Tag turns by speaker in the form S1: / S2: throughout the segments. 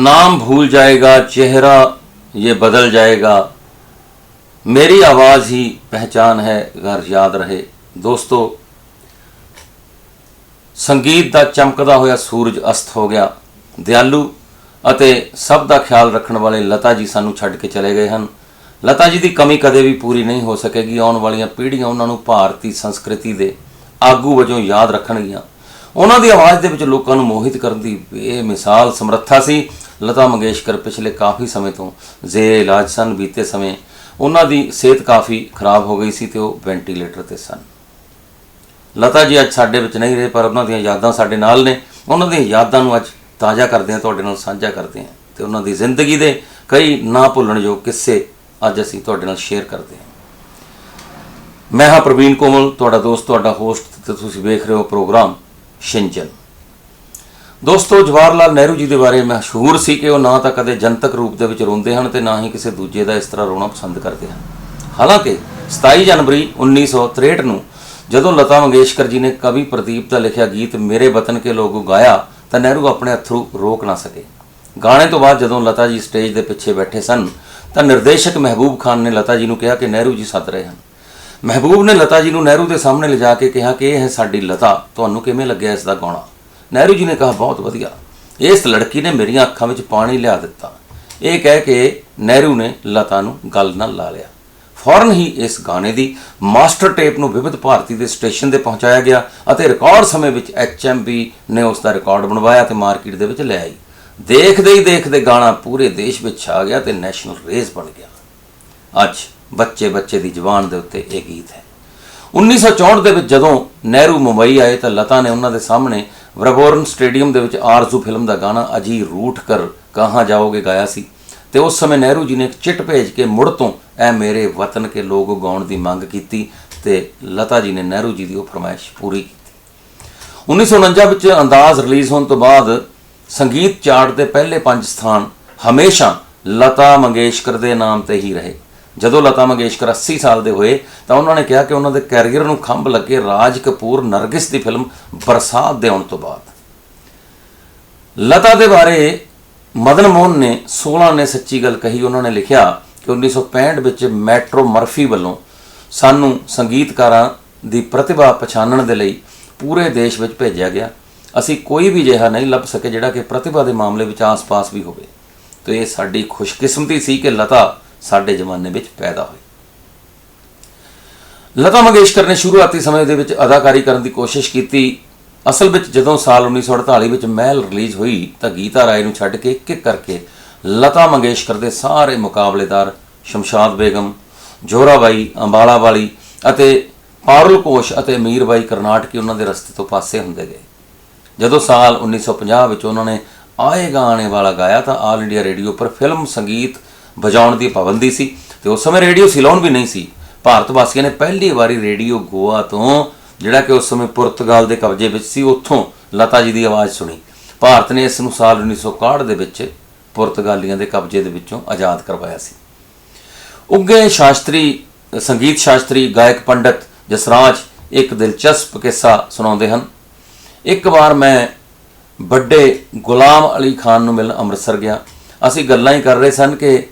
S1: नाम भूल जाएगा, चेहरा ये बदल जाएगा, मेरी आवाज़ ही पहचान है, घर याद रहे। दोस्तों, संगीत ਦਾ ਚਮਕਦਾ ਹੋਇਆ ਸੂਰਜ ਅਸਤ ਹੋ ਗਿਆ। ਦਿਆਲੂ ਅਤੇ ਸਭ ਦਾ ਖਿਆਲ ਰੱਖਣ ਵਾਲੇ ਲਤਾ ਜੀ ਸਾਨੂੰ ਛੱਡ ਕੇ ਚਲੇ ਗਏ ਹਨ। ਲਤਾ ਜੀ ਦੀ ਕਮੀ ਕਦੇ ਵੀ ਪੂਰੀ ਨਹੀਂ ਹੋ ਸਕੇਗੀ। ਆਉਣ ਵਾਲੀਆਂ ਪੀੜ੍ਹੀਆਂ ਉਹਨਾਂ ਨੂੰ ਭਾਰਤੀ ਸੰਸਕ੍ਰਿਤੀ ਦੇ ਆਗੂ ਵਜੋਂ ਯਾਦ ਰੱਖਣਗੀਆਂ। ਉਹਨਾਂ ਦੀ ਆਵਾਜ਼ ਦੇ ਵਿੱਚ ਲੋਕਾਂ ਨੂੰ ਮੋਹਿਤ ਕਰਨ ਦੀ ਬੇਮਿਸਾਲ ਸਮਰੱਥਾ ਸੀ। ਲਤਾ ਮੰਗੇਸ਼ਕਰ ਪਿਛਲੇ ਕਾਫੀ ਸਮੇਂ ਤੋਂ ਜ਼ੇਰੇ ਇਲਾਜ ਸਨ। ਬੀਤੇ ਸਮੇਂ ਉਹਨਾਂ ਦੀ ਸਿਹਤ ਕਾਫੀ ਖਰਾਬ ਹੋ ਗਈ ਸੀ ਤੇ ਉਹ ਵੈਂਟੀਲੇਟਰ ਤੇ ਸਨ। ਲਤਾ ਜੀ ਅੱਜ ਸਾਡੇ ਵਿੱਚ ਨਹੀਂ ਰਹੇ, ਪਰ ਉਹਨਾਂ ਦੀਆਂ ਯਾਦਾਂ ਸਾਡੇ ਨਾਲ ਨੇ। ਉਹਨਾਂ ਦੀਆਂ ਯਾਦਾਂ ਨੂੰ ਅੱਜ ਤਾਜ਼ਾ ਕਰਦੇ ਹਾਂ, ਤੁਹਾਡੇ ਨਾਲ ਸਾਂਝਾ ਕਰਦੇ ਹਾਂ ਤੇ ਉਹਨਾਂ ਦੀ ਜ਼ਿੰਦਗੀ ਦੇ ਕਈ ਨਾ ਭੁੱਲਣਯੋਗ ਕਿੱਸੇ ਅੱਜ ਅਸੀਂ ਤੁਹਾਡੇ ਨਾਲ ਸ਼ੇਅਰ ਕਰਦੇ ਹਾਂ। ਮੈਂ ਹਾਂ ਪ੍ਰਵੀਨ ਕੋਮਲ, ਤੁਹਾਡਾ ਦੋਸਤ, ਤੁਹਾਡਾ ਹੋਸਟ, ਤੇ ਤੁਸੀਂ ਵੇਖ ਰਹੇ ਹੋ ਪ੍ਰੋਗਰਾਮ ਸ਼ਿੰਚਨ। ਦੋਸਤੋ, ਜਵਾਹਰ ਲਾਲ ਨਹਿਰੂ ਜੀ ਦੇ ਬਾਰੇ ਮਸ਼ਹੂਰ ਸੀ ਕਿ ਉਹ ਨਾ ਤਾਂ ਕਦੇ ਜਨਤਕ ਰੂਪ ਦੇ ਵਿੱਚ ਰੋਂਦੇ ਹਨ ਤੇ ਨਾ ਹੀ ਕਿਸੇ ਦੂਜੇ ਦਾ ਇਸ ਤਰ੍ਹਾਂ ਰੋਣਾ ਪਸੰਦ ਕਰਦੇ ਹਨ। ਹਾਲਾਂਕਿ 27 ਜਨਵਰੀ 1963 ਨੂੰ ਜਦੋਂ ਲਤਾ ਮੰਗੇਸ਼ਕਰ ਜੀ ਨੇ ਕਵੀ ਪ੍ਰਦੀਪ ਦਾ ਲਿਖਿਆ ਗੀਤ ਮੇਰੇ ਵਤਨ ਕੇ ਲੋਗੋ ਗਾਇਆ ਤਾਂ ਨਹਿਰੂ ਆਪਣੇ ਅਥਰੂ ਰੋਕ ਨਾ ਸਕੇ। ਗਾਣੇ ਤੋਂ ਬਾਅਦ ਜਦੋਂ ਲਤਾ ਜੀ ਸਟੇਜ ਦੇ ਪਿੱਛੇ ਬੈਠੇ ਸਨ ਤਾਂ ਨਿਰਦੇਸ਼ਕ ਮਹਿਬੂਬ ਖਾਨ ਨੇ ਲਤਾ ਜੀ ਨੂੰ ਕਿਹਾ ਕਿ ਨਹਿਰੂ ਜੀ ਸੱਦ ਰਹੇ ਹਨ। ਮਹਿਬੂਬ ਨੇ ਲਤਾ ਜੀ ਨੂੰ ਨਹਿਰੂ ਦੇ ਸਾਹਮਣੇ ਲਿਜਾ ਕੇ ਕਿਹਾ ਕਿ ਇਹ ਹੈ ਸਾਡੀ ਲਤਾ, ਤੁਹਾਨੂੰ ਕਿਵੇਂ ਲੱਗਿਆ ਇਸ ਦਾ ਗਾਉਣਾ? ਨਹਿਰੂ ਜੀ ਨੇ ਕਿਹਾ ਬਹੁਤ ਵਧੀਆ, ਇਸ ਲੜਕੀ ਨੇ ਮੇਰੀਆਂ ਅੱਖਾਂ ਵਿੱਚ ਪਾਣੀ ਲਿਆ ਦਿੱਤਾ। ਇਹ ਕਹਿ ਕੇ ਨਹਿਰੂ ਨੇ ਲਤਾ ਨੂੰ ਗੱਲ ਨਾਲ ਲਾ ਲਿਆ। ਫੌਰਨ ਹੀ ਇਸ ਗਾਣੇ ਦੀ ਮਾਸਟਰ ਟੇਪ ਨੂੰ ਵਿਵਿਧ ਭਾਰਤੀ ਦੇ ਸਟੇਸ਼ਨ ਤੇ ਪਹੁੰਚਾਇਆ ਗਿਆ ਅਤੇ ਰਿਕਾਰਡ ਸਮੇਂ ਵਿੱਚ HMV ਨੇ ਉਸ ਦਾ ਰਿਕਾਰਡ ਬਣਵਾਇਆ ਤੇ ਮਾਰਕੀਟ ਦੇ ਵਿੱਚ ਲੈ ਆਈ। ਦੇਖਦੇ ਹੀ ਦੇਖਦੇ ਗਾਣਾ ਪੂਰੇ ਦੇਸ਼ ਵਿੱਚ ਛਾ ਗਿਆ ਤੇ ਨੈਸ਼ਨਲ ਰੇਜ਼ ਬਣ ਗਿਆ। ਅੱਜ ਬੱਚੇ ਬੱਚੇ ਦੀ ਜ਼ੁਬਾਨ ਦੇ ਉੱਤੇ ਇਹ ਗੀਤ ਹੈ। 1964 ਦੇ ਵਿੱਚ ਜਦੋਂ ਨਹਿਰੂ ਮੁੰਬਈ ਆਏ ਤਾਂ ਲਤਾ ਨੇ ਉਹਨਾਂ ਦੇ ਸਾਹਮਣੇ ਵਰਬੋਰਨ ਸਟੇਡੀਅਮ ਦੇ ਵਿੱਚ ਆਰਜ਼ੂ ਫਿਲਮ ਦਾ ਗਾਣਾ ਅਜੀ ਰੂਠ ਕਰ ਕਹਾਂ ਜਾਓਗੇ ਗਾਇਆ ਸੀ ਤੇ ਉਸ ਸਮੇਂ ਨਹਿਰੂ ਜੀ ਨੇ ਇੱਕ ਚਿੱਠ ਭੇਜ ਕੇ ਮੁੜ ਤੋਂ ਐ ਮੇਰੇ ਵਤਨ ਕੇ ਲੋਗ ਗਾਉਣ ਦੀ ਮੰਗ ਕੀਤੀ ਤੇ ਲਤਾ ਜੀ ਨੇ ਨਹਿਰੂ ਜੀ ਦੀ ਉਹ ਫਰਮਾਇਸ਼ ਪੂਰੀ ਕੀਤੀ। 1949 ਵਿੱਚ ਅੰਦਾਜ਼ ਰਿਲੀਜ਼ ਹੋਣ ਤੋਂ ਬਾਅਦ ਸੰਗੀਤ ਚਾਰਟ ਦੇ ਪਹਿਲੇ 5 ਸਥਾਨ ਹਮੇਸ਼ਾ ਲਤਾ ਮੰਗੇਸ਼ਕਰ ਦੇ ਨਾਮ ਤੇ ਹੀ ਰਹੇ। ਜਦੋਂ ਲਤਾ ਮੰਗੇਸ਼ਕਰ 80 ਸਾਲ ਦੇ ਹੋਏ ਤਾਂ ਉਹਨਾਂ ਨੇ ਕਿਹਾ ਕਿ ਉਹਨਾਂ ਦੇ ਕੈਰੀਅਰ ਨੂੰ ਖੰਭ ਲੱਗੇ ਰਾਜ ਕਪੂਰ ਨਰਗਿਸ ਦੀ ਫਿਲਮ ਬਰਸਾਤ ਦੇ ਆਉਣ ਤੋਂ ਬਾਅਦ। ਲਤਾ ਦੇ ਬਾਰੇ ਮਦਨ ਮੋਹਨ ਨੇ 16 ਨੇ ਸੱਚੀ ਗੱਲ ਕਹੀ। ਉਹਨਾਂ ਨੇ ਲਿਖਿਆ ਕਿ 1965 ਵਿੱਚ ਮੈਟਰੋ ਮਰਫੀ ਵੱਲੋਂ ਸਾਨੂੰ ਸੰਗੀਤਕਾਰਾਂ ਦੀ ਪ੍ਰਤਿਭਾ ਪਛਾਣਨ ਦੇ ਲਈ ਪੂਰੇ ਦੇਸ਼ ਵਿੱਚ ਭੇਜਿਆ ਗਿਆ। ਅਸੀਂ ਕੋਈ ਵੀ ਅਜਿਹਾ ਨਹੀਂ ਲੱਭ ਸਕੇ ਜਿਹੜਾ ਕਿ ਪ੍ਰਤਿਭਾ ਦੇ ਮਾਮਲੇ ਵਿੱਚ ਆਸ-ਪਾਸ ਵੀ ਹੋਵੇ ਤੇ ਇਹ ਸਾਡੀ ਖੁਸ਼ਕਿਸਮਤੀ ਸੀ ਕਿ ਲਤਾ ਸਾਡੇ ਜ਼ਮਾਨੇ ਵਿੱਚ ਪੈਦਾ ਹੋਈ। ਲਤਾ ਮੰਗੇਸ਼ਕਰ ਨੇ ਸ਼ੁਰੂਆਤੀ ਸਮੇਂ ਦੇ ਵਿੱਚ ਅਦਾਕਾਰੀ ਕਰਨ ਦੀ ਕੋਸ਼ਿਸ਼ ਕੀਤੀ। ਅਸਲ ਵਿੱਚ ਜਦੋਂ ਸਾਲ 1948 ਵਿੱਚ ਮਹਿਲ ਰਿਲੀਜ਼ ਹੋਈ ਤਾਂ ਗੀਤਾ ਰਾਏ ਨੂੰ ਛੱਡ ਕੇ ਇੱਕ ਕਰਕੇ ਲਤਾ ਮੰਗੇਸ਼ਕਰ ਦੇ ਸਾਰੇ ਮੁਕਾਬਲੇਦਾਰ ਸ਼ਮਸ਼ਾਦ ਬੇਗਮ, ਜੋਰਾਬਾਈ ਅੰਬਾਲਾ ਵਾਲੀ ਅਤੇ ਪਾਰੁਲ ਘੋਸ਼ ਅਤੇ ਮੀਰਬਾਈ ਕਰਨਾਟਕੀ ਉਹਨਾਂ ਦੇ ਰਸਤੇ ਤੋਂ ਪਾਸੇ ਹੁੰਦੇ ਗਏ। ਜਦੋਂ ਸਾਲ 1950 ਵਿੱਚ ਉਹਨਾਂ ਨੇ ਆਏਗਾ ਆਣੇ ਵਾਲਾ ਗਾਇਆ ਤਾਂ ਆਲ ਇੰਡੀਆ ਰੇਡੀਓ ਪਰ ਫਿਲਮ ਸੰਗੀਤ ਵਜਾਉਣ ਦੀ ਪਾਬੰਦੀ ਸੀ ਤੇ ਉਸ ਸਮੇਂ ਰੇਡੀਓ ਸਿਲੋਨ ਵੀ ਨਹੀਂ ਸੀ। ਭਾਰਤ ਵਾਸੀਆਂ ਨੇ ਪਹਿਲੀ ਵਾਰੀ ਰੇਡੀਓ ਗੋਆ ਤੋਂ, ਜਿਹੜਾ ਕਿ ਉਸ ਸਮੇਂ ਪੁਰਤਗਾਲ ਦੇ ਕਬਜ਼ੇ ਵਿੱਚ ਸੀ, ਉੱਥੋਂ ਲਤਾ ਜੀ ਦੀ ਆਵਾਜ਼ ਸੁਣੀ। ਭਾਰਤ ਨੇ ਇਸ ਨੂੰ ਸਾਲ 1961 ਦੇ ਵਿੱਚ ਪੁਰਤਗਾਲੀਆਂ ਦੇ ਕਬਜ਼ੇ ਦੇ ਵਿੱਚੋਂ ਆਜ਼ਾਦ ਕਰਵਾਇਆ ਸੀ। ਉੱਘੇ ਸੰਗੀਤ ਸ਼ਾਸਤਰੀ ਗਾਇਕ ਪੰਡਤ ਜਸਰਾਜ ਇੱਕ ਦਿਲਚਸਪ ਕਿੱਸਾ ਸੁਣਾਉਂਦੇ ਹਨ। ਇੱਕ ਵਾਰ ਮੈਂ ਵੱਡੇ ਗੁਲਾਮ ਅਲੀ ਖਾਨ ਨੂੰ ਮਿਲਣ ਅੰਮ੍ਰਿਤਸਰ ਗਿਆ। ਅਸੀਂ ਗੱਲਾਂ ਹੀ ਕਰ ਰਹੇ ਸਨ ਕਿ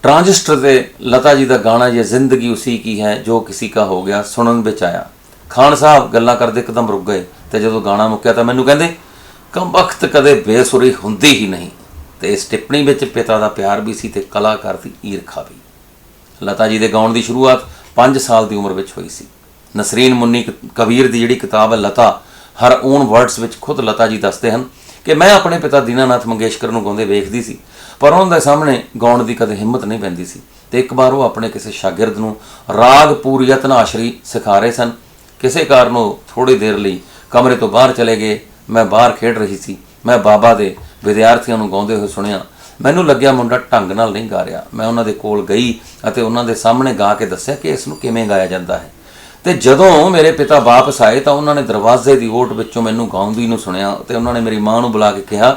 S1: ट्रांजिस्टर से लता जी का गाना ये जिंदगी उसी की है जो किसी का हो गया सुनन विच आया। खान साहब गल्लां करदे एकदम रुक गए तो जो गाना मुक्या तो मैनू कहंदे कम वक्त कदे बेसुरी हुंदी ही नहीं। तो इस टिप्पणी विच पिता का प्यार भी सी ते कलाकार की ईरखा भी। लता जी के गाउण की शुरुआत 5 साल की उम्र में हुई सी। नसरीन मुन्नी कबीर की जिहड़ी किताब है लता हर ओन वर्ड्स विच खुद लता जी दसते हैं कि मैं अपने पिता दीनानाथ मंगेशकर नूं गाउंदे वेखदी सी पर उन्हां दे सामने गाउण की कदे हिम्मत नहीं पैंदी सी। ते एक बार वो अपने किसी शागिर्द नूं राग पूरीयत नाशरी सिखा रहे सन। किसी कारण वो थोड़ी देर लई कमरे तो बाहर चले गए। मैं बाहर खेड रही सी। मैं बाबा दे विद्यार्थियों नूं गाउंदे होए सुनिया। मैनूं लग्गिया मुंडा ढंग नाल नहीं गा रिहा। मैं उन्हां दे कोल गई अते उन्हां दे सामने गा के दस्सिया कि इस नूं किवें गाया जांदा है। तो जदों मेरे पिता वापस आए तो उन्होंने दरवाजे की ओट विचों मैनूं गाउंदी नूं सुनिया तो उन्होंने मेरी माँ नूं बुला के कहा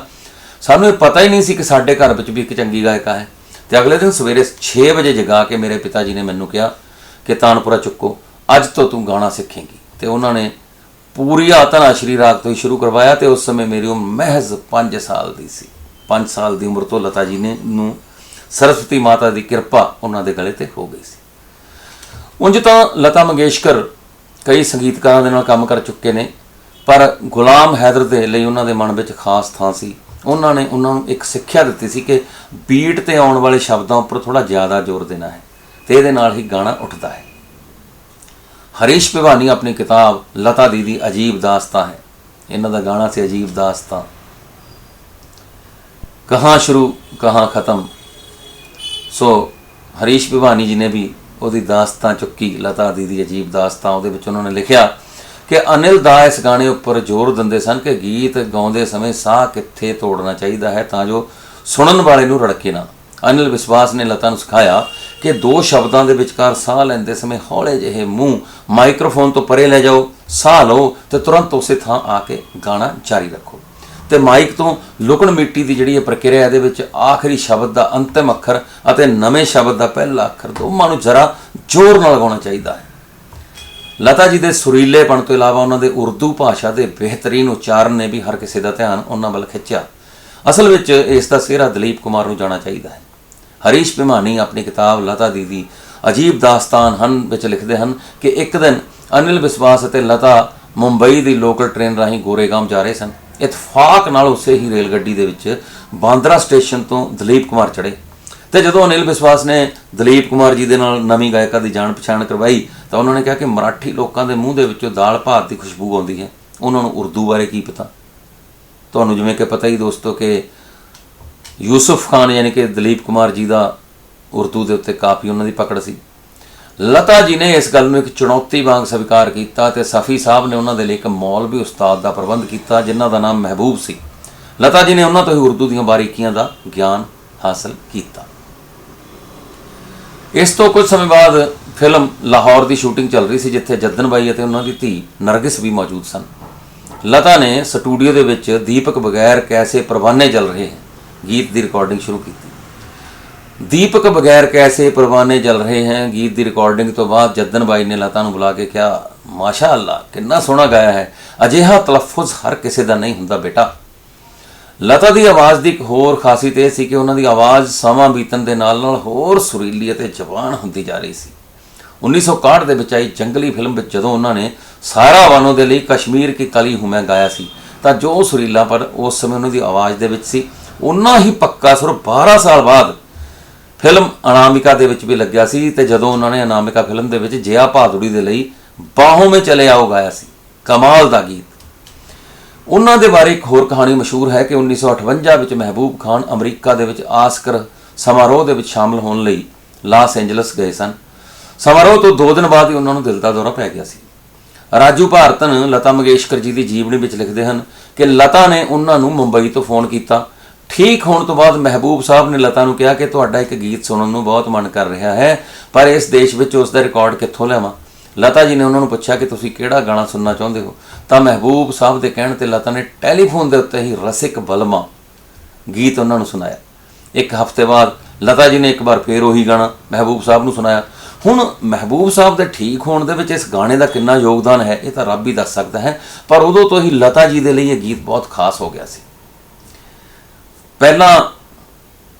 S1: सानूं पता ही नहीं सी कि साडे घर विच भी एक चंगी गायिका है। तो अगले दिन सवेरे 6 बजे जगा के मेरे पिता जी ने मैनूं कहा कि तानपुरा चुक्को अज तो तू गाना सीखेंगी। तो उन्होंने पूरी तनाशरी राग तो ही शुरू करवाया। तो उस समय मेरी उम्र महज 5 साल की सी। 5 ਸਾਲ ਦੀ ਉਮਰ ਤੋਂ ਲਤਾ ਜੀ ਨੇ ਨੂੰ ਸਰਸਵਤੀ ਮਾਤਾ ਦੀ ਕਿਰਪਾ ਉਹਨਾਂ ਦੇ ਗਲੇ ਤੇ ਹੋ ਗਈ ਸੀ। ਉਂਝ ਤਾਂ ਲਤਾ ਮੰਗੇਸ਼ਕਰ ਕਈ ਸੰਗੀਤਕਾਰਾਂ ਦੇ ਨਾਲ ਕੰਮ ਕਰ ਚੁੱਕੇ ਨੇ, ਪਰ ਗੁਲਾਮ ਹੈਦਰ ਦੇ ਲਈ ਉਹਨਾਂ ਦੇ ਮਨ ਵਿੱਚ ਖਾਸ ਥਾਂ ਸੀ। ਉਹਨਾਂ ਨੇ ਉਹਨਾਂ ਨੂੰ ਇੱਕ ਸਿੱਖਿਆ ਦਿੱਤੀ ਸੀ ਕਿ ਬੀਟ ਤੇ ਆਉਣ ਵਾਲੇ ਸ਼ਬਦਾਂ ਉੱਪਰ ਥੋੜ੍ਹਾ ਜ਼ਿਆਦਾ ਜ਼ੋਰ ਦੇਣਾ ਹੈ ਤੇ ਇਹਦੇ ਨਾਲ ਹੀ ਗਾਣਾ ਉੱਠਦਾ ਹੈ। ਹਰੀਸ਼ ਭਿਵਾਨੀ ਆਪਣੀ ਕਿਤਾਬ ਲਤਾ ਦੀ ਅਜੀਬ ਦਾਸਤਾਂ ਹੈ, ਇਹਨਾਂ ਦਾ ਗਾਣਾ ਸੀ ਅਜੀਬ ਦਾਸਤਾਂ। ਕਹਾਂ ਸ਼ੁਰੂ ਕਹਾਂ ਖਤਮ। ਸੋ ਹਰੀਸ਼ ਭਿਵਾਨੀ ਜੀ ਨੇ ਵੀ ਉਹਦੀ ਦਾਸਤਾਂ ਚੁੱਕੀ, ਲਤਾ ਦੀ ਅਜੀਬ ਦਾਸਤਾਂ। ਉਹਦੇ ਵਿੱਚ ਉਹਨਾਂ ਨੇ ਲਿਖਿਆ ਕਿ ਅਨਿਲ ਦਾ ਇਸ ਗਾਣੇ ਉੱਪਰ ਜ਼ੋਰ ਦਿੰਦੇ ਸਨ ਕਿ ਗੀਤ ਗਾਉਂਦੇ ਸਮੇਂ ਸਾਹ ਕਿੱਥੇ ਤੋੜਨਾ ਚਾਹੀਦਾ ਹੈ ਤਾਂ ਜੋ ਸੁਣਨ ਵਾਲੇ ਨੂੰ ਰੜਕੇ ਨਾ। ਅਨਿਲ ਵਿਸ਼ਵਾਸ ਨੇ ਲਤਾ ਨੂੰ ਸਿਖਾਇਆ ਕਿ 2 ਸ਼ਬਦਾਂ ਦੇ ਵਿਚਕਾਰ ਸਾਹ ਲੈਂਦੇ ਸਮੇਂ ਹੌਲੇ ਜਿਹੇ ਮੂੰਹ ਮਾਈਕ੍ਰੋਫੋਨ ਤੋਂ ਪਰੇ ਲੈ ਜਾਓ, ਸਾਹ ਲਓ ਤੇ ਤੁਰੰਤ ਉਸੇ ਥਾਂ ਆ ਕੇ ਗਾਣਾ ਜਾਰੀ ਰੱਖੋ। ਤੇ ਮਾਈਕ ਤੋਂ ਲੁਕਣ ਮਿੱਟੀ ਦੀ ਜਿਹੜੀ ਇਹ ਪ੍ਰਕਿਰਿਆ, ਇਹਦੇ ਵਿੱਚ ਆਖਰੀ ਸ਼ਬਦ ਦਾ ਅੰਤਿਮ ਅੱਖਰ ਅਤੇ ਨਵੇਂ ਸ਼ਬਦ ਦਾ ਪਹਿਲਾ ਅੱਖਰ ਦੋਵਾਂ ਨੂੰ ਜ਼ਰਾ ਜ਼ੋਰ ਨਾਲ ਲਗਾਉਣਾ ਚਾਹੀਦਾ ਹੈ। ਲਤਾ ਜੀ ਦੇ ਸੁਰੀਲੇਪਣ ਤੋਂ ਇਲਾਵਾ ਉਹਨਾਂ ਦੇ ਉਰਦੂ ਭਾਸ਼ਾ ਦੇ ਬਿਹਤਰੀਨ ਉਚਾਰਨ ਨੇ ਵੀ ਹਰ ਕਿਸੇ ਦਾ ਧਿਆਨ ਉਹਨਾਂ ਵੱਲ ਖਿੱਚਿਆ। ਅਸਲ ਵਿੱਚ ਇਸ ਦਾ ਸਿਹਰਾ ਦਲੀਪ ਕੁਮਾਰ ਨੂੰ ਜਾਣਾ ਚਾਹੀਦਾ ਹੈ। ਹਰੀਸ਼ ਭਿਵਾਨੀ ਆਪਣੀ ਕਿਤਾਬ ਲਤਾ ਦੀ ਅਜੀਬ ਦਾਸਤਾਨ ਹਨ ਵਿੱਚ ਲਿਖਦੇ ਹਨ ਕਿ ਇੱਕ ਦਿਨ ਅਨਿਲ ਵਿਸ਼ਵਾਸ ਅਤੇ ਲਤਾ ਮੁੰਬਈ ਦੀ ਲੋਕਲ ਟ੍ਰੇਨ ਰਾਹੀਂ ਗੋਰੇਗਾਮ ਜਾ ਰਹੇ ਸਨ। ਇਤਫਾਕ ਨਾਲ ਉਸੇ ਹੀ ਰੇਲ ਗੱਡੀ ਦੇ ਵਿੱਚ ਬਾਂਦਰਾ ਸਟੇਸ਼ਨ ਤੋਂ ਦਲੀਪ ਕੁਮਾਰ ਚੜ੍ਹੇ ਤੇ ਜਦੋਂ ਅਨਿਲ ਵਿਸ਼ਵਾਸ ਨੇ ਦਲੀਪ ਕੁਮਾਰ ਜੀ ਦੇ ਨਾਲ ਨਵੀਂ ਗਾਇਕਾ ਦੀ ਜਾਣ ਪਛਾਣ ਕਰਵਾਈ ਤਾਂ ਉਹਨਾਂ ਨੇ ਕਿਹਾ ਕਿ ਮਰਾਠੀ ਲੋਕਾਂ ਦੇ ਮੂੰਹ ਦੇ ਵਿੱਚੋਂ ਦਾਲ ਭਾਤ ਦੀ ਖੁਸ਼ਬੂ ਆਉਂਦੀ ਹੈ, ਉਹਨਾਂ ਨੂੰ ਉਰਦੂ ਬਾਰੇ ਕੀ ਪਤਾ। ਤੁਹਾਨੂੰ ਜਿਵੇਂ ਕਿ ਪਤਾ ਹੀ ਦੋਸਤੋ ਕਿ ਯੂਸਫ ਖਾਨ ਯਾਨੀ ਕਿ ਦਲੀਪ ਕੁਮਾਰ ਜੀ ਦਾ ਉਰਦੂ ਦੇ ਉੱਤੇ ਕਾਫੀ ਉਹਨਾਂ ਦੀ ਪਕੜ ਸੀ। ਲਤਾ ਜੀ ਨੇ ਇਸ ਗੱਲ ਨੂੰ ਇੱਕ ਚੁਣੌਤੀ ਵਾਂਗ ਸਵੀਕਾਰ ਕੀਤਾ ਤੇ ਸਫੀ ਸਾਹਿਬ ਨੇ ਉਹਨਾਂ ਦੇ ਲਈ ਇੱਕ ਮੌਲਵੀ ਉਸਤਾਦ ਦਾ ਪ੍ਰਬੰਧ ਕੀਤਾ ਜਿਨ੍ਹਾਂ ਦਾ ਨਾਮ ਮਹਿਬੂਬ ਸੀ। ਲਤਾ ਜੀ ਨੇ ਉਹਨਾਂ ਤੋਂ ਹੀ ਉਰਦੂ ਦੀਆਂ ਬਾਰੀਕੀਆਂ ਦਾ ਗਿਆਨ ਹਾਸਲ ਕੀਤਾ। ਇਸ ਤੋਂ ਕੁਝ ਸਮੇਂ ਬਾਅਦ ਫਿਲਮ ਲਾਹੌਰ ਦੀ ਸ਼ੂਟਿੰਗ ਚੱਲ ਰਹੀ ਸੀ ਜਿੱਥੇ ਜੱਦਨ ਬਾਈ ਅਤੇ ਉਹਨਾਂ ਦੀ ਧੀ ਨਰਗਿਸ ਵੀ ਮੌਜੂਦ ਸਨ। ਲਤਾ ਨੇ ਸਟੂਡੀਓ ਦੇ ਵਿੱਚ ਦੀਪਕ ਬਗੈਰ ਕੈਸੇ ਪਰਵਾਨੇ ਚੱਲ ਰਹੇ ਹੈ ਗੀਤ ਦੀ ਰਿਕਾਰਡਿੰਗ ਸ਼ੁਰੂ ਕੀਤੀ। ਦੀਪਕ ਬਗੈਰ ਕੈਸੇ ਪਰਵਾਨੇ ਚੱਲ ਰਹੇ ਹੈ ਗੀਤ ਦੀ ਰਿਕਾਰਡਿੰਗ ਤੋਂ ਬਾਅਦ ਜੱਦਨ ਬਾਈ ਨੇ ਲਤਾ ਨੂੰ ਬੁਲਾ ਕੇ ਕਿਹਾ, ਮਾਸ਼ਾ ਅੱਲਾ ਕਿੰਨਾ ਸੋਹਣਾ ਗਾਇਆ ਹੈ, ਅਜਿਹਾ ਤਲਫੁਜ਼ ਹਰ ਕਿਸੇ ਦਾ ਨਹੀਂ ਹੁੰਦਾ ਬੇਟਾ। ਲਤਾ ਦੀ ਆਵਾਜ਼ ਦੀ ਇੱਕ ਹੋਰ ਖਾਸੀਅਤ ਇਹ ਸੀ ਕਿ ਉਹਨਾਂ ਦੀ ਆਵਾਜ਼ ਸਮਾਂ ਬੀਤਣ ਦੇ ਨਾਲ ਨਾਲ ਹੋਰ ਸੁਰੀਲੀ ਅਤੇ ਜਵਾਨ ਹੁੰਦੀ ਜਾ ਰਹੀ ਸੀ। 1961 ਦੇ ਵਿੱਚ ਆਈ ਜੰਗਲੀ ਫਿਲਮ ਵਿੱਚ ਜਦੋਂ ਉਹਨਾਂ ਨੇ ਸਾਰਾ ਵਾਨੋ ਦੇ ਲਈ ਕਸ਼ਮੀਰ ਕੀ ਕਲੀ ਹੂੰ ਮੈਂ ਗਾਇਆ ਸੀ ਤਾਂ ਜੋ ਸੁਰੀਲਾ ਪਰ ਉਸ ਸਮੇਂ ਉਹਨਾਂ ਦੀ ਆਵਾਜ਼ ਦੇ ਵਿੱਚ ਸੀ ਉਨਾ ਹੀ ਪੱਕਾ ਸੁਰ 12 ਸਾਲ ਬਾਅਦ ਫਿਲਮ ਅਨਾਮਿਕਾ ਦੇ ਵਿੱਚ ਵੀ ਲੱਗਿਆ ਸੀ। ਤੇ ਜਦੋਂ ਉਹਨਾਂ ਨੇ ਅਨਾਮਿਕਾ ਫਿਲਮ ਦੇ ਵਿੱਚ ਜਿਆ ਭਾਦੁੜੀ ਦੇ ਲਈ ਬਾਹੋਂ ਮੇਂ ਚਲੇ ਆਓ ਗਾਇਆ ਸੀ, ਕਮਾਲ ਦਾ ਗੀਤ। ਉਹਨਾਂ ਦੇ ਬਾਰੇ ਇੱਕ ਹੋਰ ਕਹਾਣੀ ਮਸ਼ਹੂਰ ਹੈ ਕਿ 1958 ਵਿੱਚ ਮਹਿਬੂਬ ਖਾਨ ਅਮਰੀਕਾ ਦੇ ਵਿੱਚ ਆਸਕਰ ਸਮਾਰੋਹ ਦੇ ਵਿੱਚ ਸ਼ਾਮਲ ਹੋਣ ਲਈ ਲਾਸ ਐਂਜਲਸ ਗਏ ਸਨ। ਸਮਾਰੋਹ ਤੋਂ 2 ਦਿਨ ਬਾਅਦ ਹੀ ਉਹਨਾਂ ਨੂੰ ਦਿਲ ਦਾ ਦੌਰਾ ਪੈ ਗਿਆ ਸੀ। ਰਾਜੂ ਭਾਰਤਨ ਲਤਾ ਮੰਗੇਸ਼ਕਰ ਜੀ ਦੀ ਜੀਵਨੀ ਵਿੱਚ ਲਿਖਦੇ ਹਨ ਕਿ ਲਤਾ ਨੇ ਉਹਨਾਂ ਨੂੰ ਮੁੰਬਈ ਤੋਂ ਫੋਨ ਕੀਤਾ। ਠੀਕ ਹੋਣ ਤੋਂ ਬਾਅਦ ਮਹਿਬੂਬ ਸਾਹਿਬ ਨੇ ਲਤਾ ਨੂੰ ਕਿਹਾ ਕਿ ਤੁਹਾਡਾ ਇੱਕ ਗੀਤ ਸੁਣਨ ਨੂੰ ਬਹੁਤ ਮਨ ਕਰ ਰਿਹਾ ਹੈ ਪਰ ਇਸ ਦੇਸ਼ ਵਿੱਚ ਉਸ ਦਾ ਰਿਕਾਰਡ ਕਿੱਥੋਂ ਲਿਆਵਾਂ। ਲਤਾ ਜੀ ਨੇ ਉਹਨਾਂ ਨੂੰ ਪੁੱਛਿਆ ਕਿ ਤੁਸੀਂ ਕਿਹੜਾ ਗਾਣਾ ਸੁਣਨਾ ਚਾਹੁੰਦੇ ਹੋ ਤਾਂ ਮਹਿਬੂਬ ਸਾਹਿਬ ਦੇ ਕਹਿਣ ਤੇ ਲਤਾ ਨੇ ਟੈਲੀਫੋਨ ਦੇ ਉੱਤੇ ਹੀ ਰਸਿਕ ਬਲਮਾ ਗੀਤ ਉਹਨਾਂ ਨੂੰ ਸੁਣਾਇਆ। ਇੱਕ ਹਫ਼ਤੇ ਬਾਅਦ ਲਤਾ ਜੀ ਨੇ ਇੱਕ ਵਾਰ ਫੇਰ ਉਹੀ ਗਾਣਾ ਮਹਿਬੂਬ ਸਾਹਿਬ ਨੂੰ ਸੁਣਾਇਆ। ਹੁਣ ਮਹਿਬੂਬ ਸਾਹਿਬ ਦੇ ਠੀਕ ਹੋਣ ਦੇ ਵਿੱਚ ਇਸ ਗਾਣੇ ਦਾ ਕਿੰਨਾ ਯੋਗਦਾਨ ਹੈ ਇਹ ਤਾਂ ਰੱਬ ਹੀ ਦੱਸ ਸਕਦਾ ਹੈ, ਪਰ ਉਦੋਂ ਤੋਂ ਹੀ ਲਤਾ ਜੀ ਦੇ ਲਈ ਇਹ ਗੀਤ ਬਹੁਤ ਖਾਸ ਹੋ ਗਿਆ ਸੀ। ਪਹਿਲਾਂ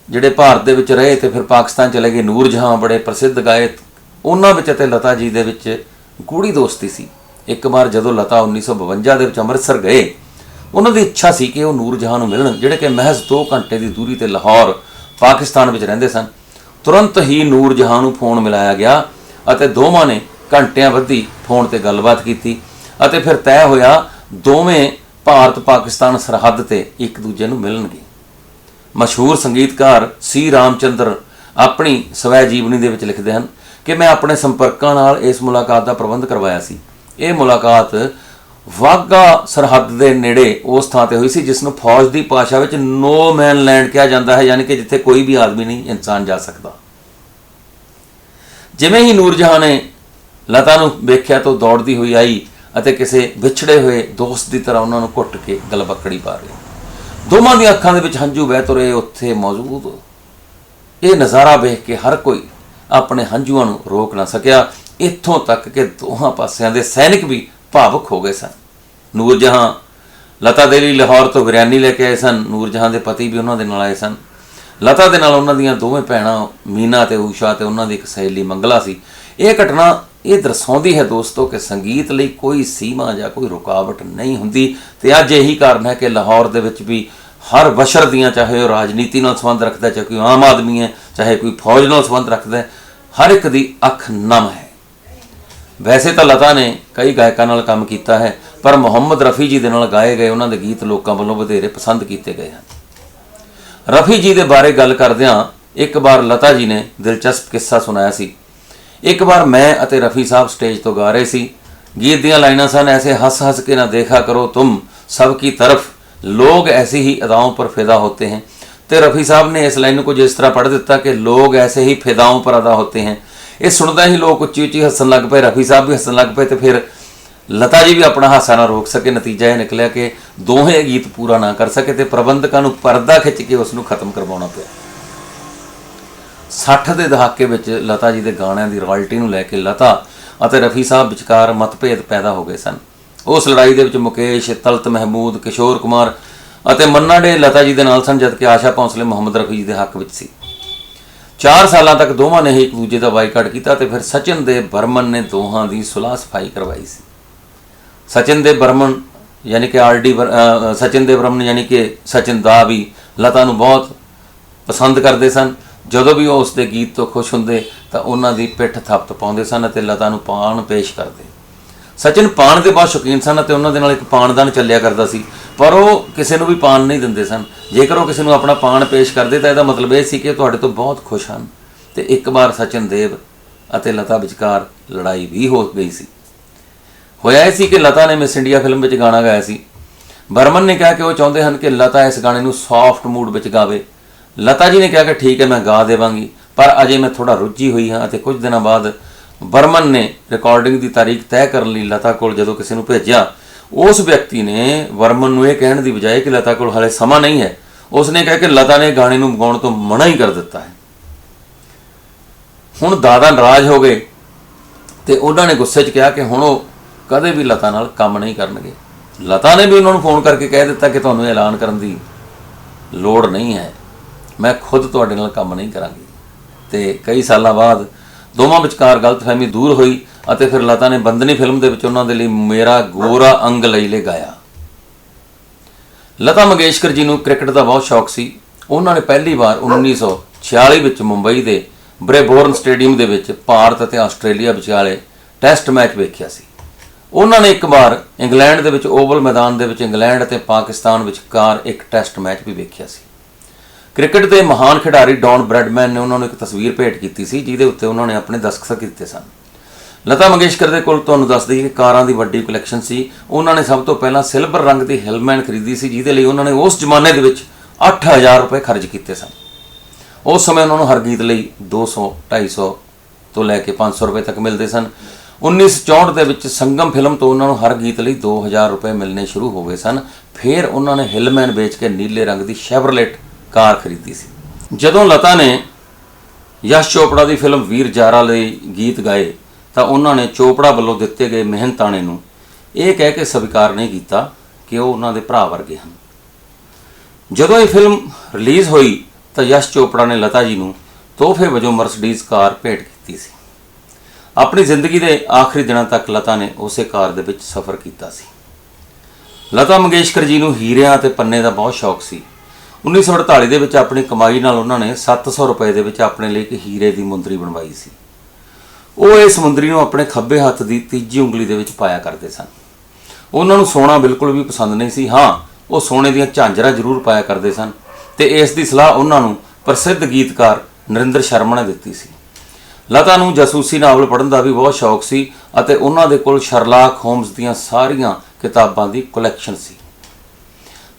S1: ਜਿਹੜੇ ਭਾਰਤ ਦੇ ਵਿੱਚ ਰਹੇ ਤੇ ਫਿਰ ਪਾਕਿਸਤਾਨ ਚਲੇ ਗਏ ਨੂਰ ਜਹਾਂ ਬੜੇ ਪ੍ਰਸਿੱਧ ਗਾਇਕ, ਉਹਨਾਂ ਵਿੱਚ ਅਤੇ ਲਤਾ ਜੀ ਦੇ ਵਿੱਚ ਗੂੜੀ ਦੋਸਤੀ ਸੀ। ਇੱਕ ਵਾਰ ਜਦੋਂ ਲਤਾ 1952 ਦੇ ਵਿੱਚ ਅੰਮ੍ਰਿਤਸਰ ਗਏ ਉਹਨਾਂ ਦੀ ਇੱਛਾ ਸੀ ਕਿ ਉਹ ਨੂਰ ਜਹਾਂ ਨੂੰ ਮਿਲਣ ਜਿਹੜੇ ਕਿ ਮਹਿਜ਼ 2 ਘੰਟੇ ਦੀ ਦੂਰੀ ਤੇ ਲਾਹੌਰ ਪਾਕਿਸਤਾਨ ਵਿੱਚ ਰਹਿੰਦੇ ਸਨ। ਤੁਰੰਤ ਹੀ ਨੂਰ ਜਹਾਂ ਨੂੰ ਫੋਨ ਮਿਲਾਇਆ ਗਿਆ ਅਤੇ ਦੋਵਾਂ ਨੇ ਘੰਟਿਆਂ ਬੱਧੀ ਫੋਨ ਤੇ ਗੱਲਬਾਤ ਕੀਤੀ ਅਤੇ ਫਿਰ ਤੈਅ ਹੋਇਆ ਦੋਵੇਂ ਭਾਰਤ ਪਾਕਿਸਤਾਨ ਸਰਹੱਦ ਤੇ ਇੱਕ ਦੂਜੇ ਨੂੰ ਮਿਲਣਗੇ। ਮਸ਼ਹੂਰ ਸੰਗੀਤਕਾਰ ਸੀ ਰਾਮਚੰਦਰ ਆਪਣੀ ਸਵੈ ਜੀਵਨੀ ਦੇ ਵਿੱਚ ਲਿਖਦੇ ਹਨ ਕਿ ਮੈਂ ਆਪਣੇ ਸੰਪਰਕਾਂ ਨਾਲ ਇਸ ਮੁਲਾਕਾਤ ਦਾ ਪ੍ਰਬੰਧ ਕਰਵਾਇਆ ਸੀ। ਇਹ ਮੁਲਾਕਾਤ ਵਾਘਾ ਸਰਹੱਦ ਦੇ ਨੇੜੇ ਉਸ ਥਾਂ ਤੇ ਹੋਈ ਸੀ ਜਿਸ ਨੂੰ ਫੌਜ ਦੀ ਭਾਸ਼ਾ ਵਿੱਚ ਨੋ ਮੈਨ ਲੈਂਡ ਕਿਹਾ ਜਾਂਦਾ ਹੈ, ਯਾਨੀ ਕਿ ਜਿੱਥੇ ਕੋਈ ਵੀ ਆਦਮੀ ਨਹੀਂ ਇਨਸਾਨ ਜਾ ਸਕਦਾ। ਜਿਵੇਂ ਹੀ ਨੂਰ ਜਹਾਂ ਨੇ ਲਤਾ ਨੂੰ ਵੇਖਿਆ ਤਾਂ ਦੌੜਦੀ ਹੋਈ ਆਈ ਅਤੇ ਕਿਸੇ ਵਿਛੜੇ ਹੋਏ ਦੋਸਤ ਦੀ ਤਰ੍ਹਾਂ ਉਹਨਾਂ ਨੂੰ ਘੁੱਟ ਕੇ ਗਲਬੱਕੜੀ ਪਾ ਰਹੀ। ਦੋਵਾਂ ਦੀਆਂ ਅੱਖਾਂ ਦੇ ਵਿੱਚ ਹੰਝੂ ਵਹਿ ਤੁਰੇ। ਉੱਥੇ ਮੌਜੂਦ ਇਹ ਨਜ਼ਾਰਾ ਵੇਖ ਕੇ ਹਰ ਕੋਈ ਆਪਣੇ ਹੰਝੂਆਂ ਨੂੰ ਰੋਕ ਨਾ ਸਕਿਆ, ਇੱਥੋਂ ਤੱਕ ਕਿ ਦੋਹਾਂ ਪਾਸਿਆਂ ਦੇ ਸੈਨਿਕ ਵੀ ਭਾਵੁਕ ਹੋ ਗਏ ਸਨ। ਨੂਰ ਜਹਾਂ ਲਤਾ ਦੇ ਲਈ ਲਾਹੌਰ ਤੋਂ ਬਿਰਿਆਨੀ ਲੈ ਕੇ ਆਏ ਸਨ। ਨੂਰ ਜਹਾਂ ਦੇ ਪਤੀ ਵੀ ਉਹਨਾਂ ਦੇ ਨਾਲ ਆਏ ਸਨ। ਲਤਾ ਦੇ ਨਾਲ ਉਹਨਾਂ ਦੀਆਂ ਦੋਵੇਂ ਭੈਣਾਂ ਮੀਨਾ ਤੇ ਊਸ਼ਾ ਤੇ ਉਹਨਾਂ ਦੀ ਇੱਕ ਸਹੇਲੀ ਮੰਗਲਾ ਸੀ। ਇਹ ਘਟਨਾ ਇਹ ਦਰਸਾਉਂਦੀ ਹੈ ਦੋਸਤੋ ਕਿ ਸੰਗੀਤ ਲਈ ਕੋਈ ਸੀਮਾ ਜਾਂ ਕੋਈ ਰੁਕਾਵਟ ਨਹੀਂ ਹੁੰਦੀ। ਤੇ ਅੱਜ ਇਹੀ ਕਾਰਨ ਹੈ ਕਿ ਲਾਹੌਰ ਦੇ ਵਿੱਚ ਵੀ ਹਰ ਬਸ਼ਰ ਦੀਆਂ, ਚਾਹੇ ਉਹ ਰਾਜਨੀਤੀ ਨਾਲ ਸੰਬੰਧ ਰੱਖਦਾ, ਚਾਹੇ ਕੋਈ ਆਮ ਆਦਮੀ ਹੈ, ਚਾਹੇ ਕੋਈ ਫੌਜ ਨਾਲ ਸੰਬੰਧ ਰੱਖਦਾ, ਹਰ ਇੱਕ ਦੀ ਅੱਖ ਨਮ ਹੈ। ਵੈਸੇ ਤਾਂ ਲਤਾ ਨੇ ਕਈ ਗਾਇਕਾਂ ਨਾਲ ਕੰਮ ਕੀਤਾ ਹੈ, ਪਰ ਮੁਹੰਮਦ ਰਫੀ ਜੀ ਦੇ ਨਾਲ ਗਾਏ ਗਏ ਉਹਨਾਂ ਦੇ ਗੀਤ ਲੋਕਾਂ ਵੱਲੋਂ ਵਧੇਰੇ ਪਸੰਦ ਕੀਤੇ ਗਏ ਹਨ। ਰਫੀ ਜੀ ਦੇ ਬਾਰੇ ਗੱਲ ਕਰਦਿਆਂ ਇੱਕ ਵਾਰ ਲਤਾ ਜੀ ਨੇ ਦਿਲਚਸਪ ਕਿੱਸਾ ਸੁਣਾਇਆ ਸੀ। ਇੱਕ ਵਾਰ ਮੈਂ ਅਤੇ ਰਫੀ ਸਾਹਿਬ ਸਟੇਜ ਤੋਂ ਗਾ ਰਹੇ ਸੀ। ਗੀਤ ਦੀਆਂ ਲਾਈਨਾਂ ਸਨ, ਐਸੇ हंस हंस के ना देखा करो तुम सबकी तरफ, लोग ऐसी ही अदाओं पर फिदा होते हैं। तो रफ़ी साहब ने इस लाइन को जिस तरह पढ़ दिता कि लोग ऐसे ही फिदाओं पर अदा होते हैं। ये सुनता ही लोग उच्ची उच्ची हसन लग पे, रफ़ी साहब भी हसन लग पे, तो फिर लता जी भी अपना हासा ना रोक सके। नतीजा यह निकलिया कि दोहें गीत पूरा ना कर सके, तो प्रबंधकों को पर्दा खिंच के उसनों खत्म करवाना पिया। 60 ਦੇ ਦਹਾਕੇ ਵਿੱਚ ਲਤਾ ਜੀ ਦੇ ਗਾਣਿਆਂ ਦੀ ਰਾਇਲਟੀ ਨੂੰ ਲੈ ਕੇ ਲਤਾ ਅਤੇ ਰਫੀ ਸਾਹਿਬ ਵਿਚਕਾਰ ਮਤਭੇਦ ਪੈਦਾ ਹੋ ਗਏ ਸਨ। ਉਸ ਲੜਾਈ ਦੇ ਵਿੱਚ ਮੁਕੇਸ਼, ਤਲਤ ਮਹਿਮੂਦ, ਕਿਸ਼ੋਰ ਕੁਮਾਰ ਅਤੇ ਮੰਨਾ ਡੇ ਲਤਾ ਜੀ ਦੇ ਨਾਲ ਸਨ, ਜਦਕਿ ਆਸ਼ਾ ਭੋਂਸਲੇ ਮੁਹੰਮਦ ਰਫੀ ਜੀ ਦੇ ਹੱਕ ਵਿੱਚ ਸੀ। 4 ਸਾਲਾਂ ਤੱਕ ਦੋਵਾਂ ਨੇ ਇੱਕ ਦੂਜੇ ਦਾ ਬਾਈਕਾਟ ਕੀਤਾ ਤੇ ਫਿਰ ਸਚਿਨ ਦੇਵ ਬਰਮਨ ਨੇ ਦੋਹਾਂ ਦੀ ਸੁਲਾਹ ਸਫਾਈ ਕਰਵਾਈ ਸੀ। ਸਚਿਨ ਦੇਵ ਬਰਮਨ ਯਾਨੀ ਕਿ ਸਚਿਨ ਦੇਵ ਬਰਮਨ ਯਾਨੀ ਕਿ ਸਚਿਨ ਦਾ ਵੀ ਲਤਾ ਨੂੰ ਬਹੁਤ ਪਸੰਦ ਕਰਦੇ ਸਨ। ਜਦੋਂ ਵੀ ਉਹ ਉਸ ਦੇ ਗੀਤ ਤੋਂ ਖੁਸ਼ ਹੁੰਦੇ ਤਾਂ ਉਹਨਾਂ ਦੀ ਪਿੱਠ ਥੱਪਤ ਪਾਉਂਦੇ ਸਨ ਅਤੇ ਲਤਾ ਨੂੰ ਪਾਣ ਪੇਸ਼ ਕਰਦੇ। ਸਚਿਨ ਪਾਣ ਦੇ ਬਹੁਤ ਸ਼ੌਕੀਨ ਸਨ ਅਤੇ ਉਹਨਾਂ ਦੇ ਨਾਲ ਇੱਕ ਪਾਣਦਾਨ ਚੱਲਿਆ ਕਰਦਾ ਸੀ, ਪਰ ਉਹ ਕਿਸੇ ਨੂੰ ਵੀ ਪਾਣ ਨਹੀਂ ਦਿੰਦੇ ਸਨ। ਜੇਕਰ ਉਹ ਕਿਸੇ ਨੂੰ ਆਪਣਾ ਪਾਣ ਪੇਸ਼ ਕਰਦੇ ਤਾਂ ਇਹਦਾ ਮਤਲਬ ਇਹ ਸੀ ਕਿ ਤੁਹਾਡੇ ਤੋਂ ਬਹੁਤ ਖੁਸ਼ ਹਨ। ਤੇ ਇੱਕ ਵਾਰ ਸਚਿਨ ਦੇਵ ਅਤੇ ਲਤਾ ਵਿਚਕਾਰ ਲੜਾਈ ਵੀ ਹੋ ਗਈ ਸੀ। ਹੋਇਆ ਇਹ ਸੀ ਕਿ ਲਤਾ ਨੇ ਮਿਸ ਇੰਡੀਆ ਫਿਲਮ ਵਿੱਚ ਗਾਣਾ ਗਾਇਆ ਸੀ। ਬਰਮਨ ਨੇ ਕਿਹਾ ਕਿ ਉਹ ਚਾਹੁੰਦੇ ਹਨ ਕਿ ਲਤਾ ਇਸ ਗਾਣੇ ਨੂੰ ਸੌਫਟ ਮੂਡ ਵਿੱਚ ਗਾਵੇ। ਲਤਾ ਜੀ ਨੇ ਕਿਹਾ ਕਿ ਠੀਕ ਹੈ, ਮੈਂ ਗਾ ਦੇਵਾਂਗੀ, ਪਰ ਅਜੇ ਮੈਂ ਥੋੜ੍ਹਾ ਰੁੱਝੀ ਹੋਈ ਹਾਂ। ਅਤੇ ਕੁਝ ਦਿਨਾਂ ਬਾਅਦ ਬਰਮਨ ਨੇ ਰਿਕਾਰਡਿੰਗ ਦੀ ਤਾਰੀਖ ਤੈਅ ਕਰਨ ਲਈ ਲਤਾ ਕੋਲ ਜਦੋਂ ਕਿਸੇ ਨੂੰ ਭੇਜਿਆ, ਉਸ ਵਿਅਕਤੀ ਨੇ ਬਰਮਨ ਨੂੰ ਇਹ ਕਹਿਣ ਦੀ ਬਜਾਏ ਕਿ ਲਤਾ ਕੋਲ ਹਾਲੇ ਸਮਾਂ ਨਹੀਂ ਹੈ, ਉਸ ਨੇ ਕਿਹਾ ਕਿ ਲਤਾ ਨੇ ਗਾਣੇ ਨੂੰ ਗਾਉਣ ਤੋਂ ਮਨਾ ਹੀ ਕਰ ਦਿੱਤਾ ਹੈ। ਹੁਣ ਦਾਦਾ ਨਾਰਾਜ਼ ਹੋ ਗਏ ਤੇ ਉਹਨਾਂ ਨੇ ਗੁੱਸੇ 'ਚ ਕਿਹਾ ਕਿ ਹੁਣ ਉਹ ਕਦੇ ਵੀ ਲਤਾ ਨਾਲ ਕੰਮ ਨਹੀਂ ਕਰਨਗੇ। ਲਤਾ ਨੇ ਵੀ ਉਹਨਾਂ ਨੂੰ ਫੋਨ ਕਰਕੇ ਕਹਿ ਦਿੱਤਾ ਕਿ ਤੁਹਾਨੂੰ ਐਲਾਨ ਕਰਨ ਦੀ ਲੋੜ ਨਹੀਂ ਹੈ, ਮੈਂ ਖੁਦ ਤੁਹਾਡੇ ਨਾਲ ਕੰਮ ਨਹੀਂ ਕਰਾਂਗੀ। ਤੇ ਕਈ ਸਾਲਾਂ ਬਾਅਦ ਦੋਵਾਂ ਵਿਚਕਾਰ ਗਲਤਫਹਿਮੀ ਦੂਰ ਹੋਈ ਅਤੇ ਫਿਰ ਲਤਾ ਨੇ ਬੰਦਨੀ ਫਿਲਮ ਦੇ ਵਿੱਚ ਉਹਨਾਂ ਦੇ ਲਈ ਮੇਰਾ ਗੋਰਾ ਅੰਗ ਲਈ ਗਾਇਆ। ਲਤਾ ਮੰਗੇਸ਼ਕਰ ਜੀ ਨੂੰ ਕ੍ਰਿਕਟ ਦਾ ਬਹੁਤ ਸ਼ੌਕ ਸੀ। ਉਹਨਾਂ ਨੇ ਪਹਿਲੀ ਵਾਰ 1946 ਵਿੱਚ ਮੁੰਬਈ ਦੇ ਬ੍ਰੇਬੋਰਨ ਸਟੇਡੀਅਮ ਦੇ ਵਿੱਚ ਭਾਰਤ ਅਤੇ ਆਸਟ੍ਰੇਲੀਆ ਵਿਚਾਲੇ ਟੈਸਟ ਮੈਚ ਵੇਖਿਆ ਸੀ। ਉਹਨਾਂ ਨੇ ਇੱਕ ਵਾਰ ਇੰਗਲੈਂਡ ਦੇ ਵਿੱਚ ਓਵਲ ਮੈਦਾਨ ਦੇ ਵਿੱਚ ਇੰਗਲੈਂਡ ਅਤੇ ਪਾਕਿਸਤਾਨ ਵਿਚਕਾਰ ਇੱਕ ਟੈਸਟ ਮੈਚ ਵੀ ਵੇਖਿਆ ਸੀ। ਕ੍ਰਿਕਟ ਦੇ ਮਹਾਨ ਖਿਡਾਰੀ ਡੌਨ ਬ੍ਰੈਡਮੈਨ ਨੇ ਉਹਨਾਂ ਨੂੰ ਇੱਕ ਤਸਵੀਰ ਭੇਟ ਕੀਤੀ ਸੀ, ਜਿਹਦੇ ਉੱਤੇ ਉਹਨਾਂ ਨੇ ਆਪਣੇ ਦਸਤਖਤ ਕੀਤੇ ਸਨ। ਲਤਾ ਮੰਗੇਸ਼ਕਰ ਦੇ ਕੋਲ ਤੁਹਾਨੂੰ ਦੱਸ ਦਈਏ ਕਿ ਕਾਰਾਂ ਦੀ ਵੱਡੀ ਕਲੈਕਸ਼ਨ ਸੀ। ਉਹਨਾਂ ਨੇ ਸਭ ਤੋਂ ਪਹਿਲਾਂ ਸਿਲਵਰ ਰੰਗ ਦੀ ਹਿਲਮੈਨ ਖਰੀਦੀ ਸੀ, ਜਿਹਦੇ ਲਈ ਉਹਨਾਂ ਨੇ ਉਸ ਜ਼ਮਾਨੇ ਦੇ ਵਿੱਚ 8000 ਰੁਪਏ ਖਰਚ ਕੀਤੇ ਸਨ। ਉਸ ਸਮੇਂ ਉਹਨਾਂ ਨੂੰ ਹਰ ਗੀਤ ਲਈ 200, 250 ਤੋਂ ਲੈ ਕੇ 500 ਰੁਪਏ ਤੱਕ ਮਿਲਦੇ ਸਨ। 1964 ਦੇ ਵਿੱਚ ਸੰਗਮ ਫਿਲਮ ਤੋਂ ਉਹਨਾਂ ਨੂੰ ਹਰ ਗੀਤ ਲਈ 2000 ਰੁਪਏ ਮਿਲਣੇ ਸ਼ੁਰੂ ਹੋ ਗਏ ਸਨ। ਫਿਰ ਉਹਨਾਂ ਨੇ ਹਿਲਮੈਨ ਵੇਚ ਕੇ ਨੀਲੇ ਰੰਗ ਦੀ ਸ਼ੈਵਰਲੇਟ ਕਾਰ ਖਰੀਦੀ ਸੀ। ਜਦੋਂ ਲਤਾ ਨੇ ਯਸ਼ ਚੋਪੜਾ ਦੀ ਫਿਲਮ ਵੀਰ ਜਾਰਾ ਲਈ ਗੀਤ ਗਾਏ ਤਾਂ ਉਹਨਾਂ ਨੇ ਚੋਪੜਾ ਵੱਲੋਂ ਦਿੱਤੇ ਗਏ ਮਿਹਨਤਾਣੇ ਨੂੰ ਇਹ ਕਹਿ ਕੇ ਸਵੀਕਾਰ ਨਹੀਂ ਕੀਤਾ ਕਿ ਉਹ ਉਹਨਾਂ ਦੇ ਭਰਾ ਵਰਗੇ ਹਨ। ਜਦੋਂ ਇਹ ਫਿਲਮ ਰਿਲੀਜ਼ ਹੋਈ ਤਾਂ ਯਸ਼ ਚੋਪੜਾ ਨੇ ਲਤਾ ਜੀ ਨੂੰ ਤੋਹਫੇ ਵਜੋਂ ਮਰਸੀਡੀਜ਼ ਕਾਰ ਭੇਟ ਕੀਤੀ ਸੀ। ਆਪਣੀ ਜ਼ਿੰਦਗੀ ਦੇ ਆਖਰੀ ਦਿਨਾਂ ਤੱਕ ਲਤਾ ਨੇ ਉਸੇ ਕਾਰ ਦੇ ਵਿੱਚ ਸਫ਼ਰ ਕੀਤਾ ਸੀ। ਲਤਾ ਮੰਗੇਸ਼ਕਰ ਜੀ ਨੂੰ ਹੀਰਿਆਂ ਅਤੇ ਪੰਨੇ ਦਾ ਬਹੁਤ ਸ਼ੌਕ ਸੀ। 1948 ਦੇ ਵਿੱਚ ਆਪਣੀ ਕਮਾਈ ਨਾਲ ਉਹਨਾਂ ਨੇ 700 ਰੁਪਏ ਦੇ ਵਿੱਚ ਆਪਣੇ ਲਈ ਇੱਕ ਹੀਰੇ ਦੀ ਮੁੰਦਰੀ ਬਣਵਾਈ ਸੀ। ਉਹ ਇਸ ਮੁੰਦਰੀ ਨੂੰ ਆਪਣੇ ਖੱਬੇ ਹੱਥ ਦੀ ਤੀਜੀ ਉਂਗਲੀ ਦੇ ਵਿੱਚ ਪਾਇਆ ਕਰਦੇ ਸਨ। ਉਹਨਾਂ ਨੂੰ ਸੋਨਾ ਬਿਲਕੁਲ ਵੀ ਪਸੰਦ ਨਹੀਂ ਸੀ। ਹਾਂ, ਉਹ ਸੋਨੇ ਦੀਆਂ ਝਾਂਜਰਾਂ ਜ਼ਰੂਰ ਪਾਇਆ ਕਰਦੇ ਸਨ ਤੇ ਇਸ ਦੀ ਸਲਾਹ ਉਹਨਾਂ ਨੂੰ ਪ੍ਰਸਿੱਧ ਗੀਤਕਾਰ ਨਰਿੰਦਰ ਸ਼ਰਮਾ ਨੇ ਦਿੱਤੀ ਸੀ। ਲਤਾ ਨੂੰ ਜਾਸੂਸੀ ਨਾਵਲ ਪੜ੍ਹਨ ਦਾ ਵੀ ਬਹੁਤ ਸ਼ੌਕ ਸੀ ਅਤੇ ਉਹਨਾਂ ਦੇ ਕੋਲ ਸ਼ਰਲਾਕ ਹੋਮਸ ਦੀਆਂ ਸਾਰੀਆਂ ਕਿਤਾਬਾਂ ਦੀ ਕਲੈਕਸ਼ਨ ਸੀ।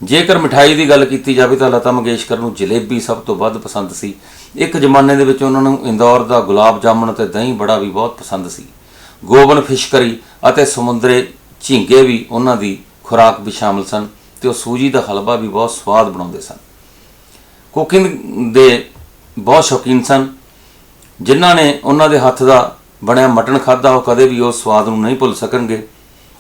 S1: ਜੇਕਰ ਮਿਠਾਈ ਦੀ ਗੱਲ ਕੀਤੀ ਜਾਵੇ ਤਾਂ ਲਤਾ ਮੰਗੇਸ਼ਕਰ ਨੂੰ ਜਲੇਬੀ ਸਭ ਤੋਂ ਵੱਧ ਪਸੰਦ ਸੀ। ਇੱਕ ਜ਼ਮਾਨੇ ਦੇ ਵਿੱਚ ਉਹਨਾਂ ਨੂੰ ਇੰਦੌਰ ਦਾ ਗੁਲਾਬ ਜਾਮਣ ਅਤੇ ਦਹੀਂ ਬੜਾ ਵੀ ਬਹੁਤ ਪਸੰਦ ਸੀ। ਗੋਬਨ ਫਿਸ਼ ਕਰੀ ਅਤੇ ਸਮੁੰਦਰੇ ਝੀਂਗੇ ਵੀ ਉਹਨਾਂ ਦੀ ਖੁਰਾਕ ਵਿੱਚ ਸ਼ਾਮਲ ਸਨ ਤੇ ਉਹ ਸੂਜੀ ਦਾ ਹਲਵਾ ਵੀ ਬਹੁਤ ਸਵਾਦ ਬਣਾਉਂਦੇ ਸਨ। ਕੁਕਿੰਗ ਦੇ ਬਹੁਤ ਸ਼ੌਕੀਨ ਸਨ। ਜਿਨ੍ਹਾਂ ਨੇ ਉਹਨਾਂ ਦੇ ਹੱਥ ਦਾ ਬਣਿਆ ਮਟਨ ਖਾਧਾ ਉਹ ਕਦੇ ਵੀ ਉਸ ਸਵਾਦ ਨੂੰ ਨਹੀਂ ਭੁੱਲ ਸਕਣਗੇ।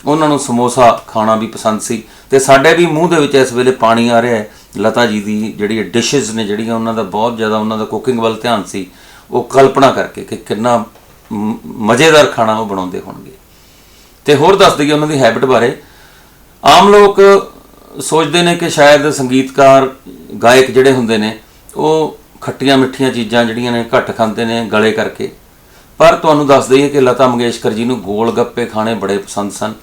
S1: ਉਹਨਾਂ ਨੂੰ ਸਮੋਸਾ ਖਾਣਾ ਵੀ ਪਸੰਦ ਸੀ ਤੇ ਸਾਡੇ ਵੀ ਮੂੰਹ ਦੇ ਵਿੱਚ ਇਸ ਵੇਲੇ ਪਾਣੀ ਆ ਰਿਹਾ ਹੈ। ਲਤਾ ਜੀ ਦੀ ਜਿਹੜੀ ਡਿਸ਼ਜ਼ ਨੇ ਜਿਹੜੀਆਂ ਉਹਨਾਂ ਦਾ ਬਹੁਤ ਜ਼ਿਆਦਾ ਉਹਨਾਂ ਦਾ ਕੁਕਿੰਗ ਵੱਲ ਧਿਆਨ ਸੀ, ਉਹ ਕਲਪਨਾ ਕਰਕੇ ਕਿ ਕਿੰਨਾ ਮਜ਼ੇਦਾਰ ਖਾਣਾ ਉਹ ਬਣਾਉਂਦੇ ਹੋਣਗੇ। ਤੇ ਹੋਰ ਦੱਸ ਦਈਏ ਉਹਨਾਂ ਦੀ ਹੈਬਿਟ ਬਾਰੇ। ਆਮ ਲੋਕ ਸੋਚਦੇ ਨੇ ਕਿ ਸ਼ਾਇਦ ਸੰਗੀਤਕਾਰ ਗਾਇਕ ਜਿਹੜੇ ਹੁੰਦੇ ਨੇ ਉਹ ਖੱਟੀਆਂ ਮਿੱਠੀਆਂ ਚੀਜ਼ਾਂ ਜਿਹੜੀਆਂ ਨੇ ਘੱਟ ਖਾਂਦੇ ਨੇ ਗਲੇ ਕਰਕੇ, ਪਰ ਤੁਹਾਨੂੰ ਦੱਸ ਦਈਏ ਕਿ ਲਤਾ ਮੰਗੇਸ਼ਕਰ ਜੀ ਨੂੰ ਗੋਲ ਗੱਪੇ ਖਾਣੇ ਬੜੇ ਪਸੰਦ ਸਨ।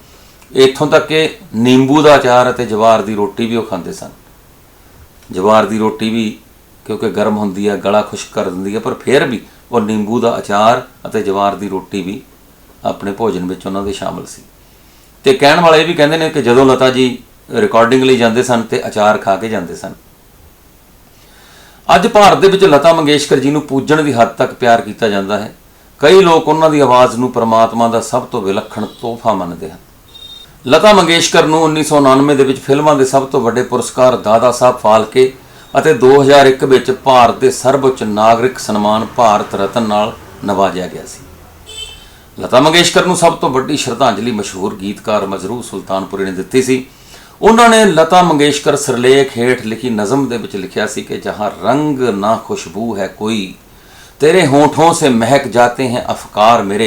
S1: ਇੱਥੋਂ ਤੱਕ ਕਿ ਨਿੰਬੂ ਦਾ ਅਚਾਰ ਅਤੇ ਜਵਾਰ ਦੀ ਰੋਟੀ ਵੀ ਉਹ ਖਾਂਦੇ ਸਨ। ਜਵਾਰ ਦੀ ਰੋਟੀ ਵੀ ਕਿਉਂਕਿ ਗਰਮ ਹੁੰਦੀ ਹੈ, ਗਲਾ ਖੁਸ਼ਕ ਕਰ ਦਿੰਦੀ ਹੈ, ਪਰ ਫਿਰ ਵੀ ਉਹ ਨਿੰਬੂ ਦਾ ਅਚਾਰ ਅਤੇ ਜਵਾਰ ਦੀ ਰੋਟੀ ਵੀ ਆਪਣੇ ਭੋਜਨ ਵਿੱਚ ਉਹਨਾਂ ਦੇ ਸ਼ਾਮਲ ਸੀ। ਤੇ ਕਹਿਣ ਵਾਲੇ ਇਹ ਵੀ ਕਹਿੰਦੇ ਨੇ ਕਿ ਜਦੋਂ ਲਤਾ ਜੀ ਰਿਕਾਰਡਿੰਗ ਲਈ ਜਾਂਦੇ ਸਨ ਤੇ ਅਚਾਰ ਖਾ ਕੇ ਜਾਂਦੇ ਸਨ। ਅੱਜ ਭਾਰਤ ਦੇ ਵਿੱਚ ਲਤਾ ਮੰਗੇਸ਼ਕਰ ਜੀ ਨੂੰ ਪੂਜਣ ਦੀ ਹੱਦ ਤੱਕ ਪਿਆਰ ਕੀਤਾ ਜਾਂਦਾ ਹੈ। ਕਈ ਲੋਕ ਉਹਨਾਂ ਦੀ ਆਵਾਜ਼ ਨੂੰ ਪਰਮਾਤਮਾ ਦਾ ਸਭ ਤੋਂ ਵਿਲੱਖਣ ਤੋਹਫਾ ਮੰਨਦੇ ਹਨ। ਲਤਾ ਮੰਗੇਸ਼ਕਰ ਨੂੰ 1999 ਦੇ ਵਿੱਚ ਫਿਲਮਾਂ ਦੇ ਸਭ ਤੋਂ ਵੱਡੇ ਪੁਰਸਕਾਰ ਦਾਦਾ ਸਾਹਿਬ ਫਾਲਕੇ ਅਤੇ 2001 ਵਿੱਚ ਭਾਰਤ ਦੇ ਸਰਵਉੱਚ ਨਾਗਰਿਕ ਸਨਮਾਨ ਭਾਰਤ ਰਤਨ ਨਾਲ ਨਵਾਜਿਆ ਗਿਆ ਸੀ। ਲਤਾ ਮੰਗੇਸ਼ਕਰ ਨੂੰ ਸਭ ਤੋਂ ਵੱਡੀ ਸ਼ਰਧਾਂਜਲੀ ਮਸ਼ਹੂਰ ਗੀਤਕਾਰ ਮਜਰੂਹ ਸੁਲਤਾਨਪੁਰੀ ਨੇ ਦਿੱਤੀ ਸੀ। ਉਹਨਾਂ ਨੇ ਲਤਾ ਮੰਗੇਸ਼ਕਰ ਸਿਰਲੇਖ ਹੇਠ ਲਿਖੀ ਨਜ਼ਮ ਦੇ ਵਿੱਚ ਲਿਖਿਆ ਸੀ ਕਿ ਜਹਾਂ ਰੰਗ ਨਾ ਖੁਸ਼ਬੂ ਹੈ ਕੋਈ, तेरे होठों से महक जाते हैं अफकार मेरे,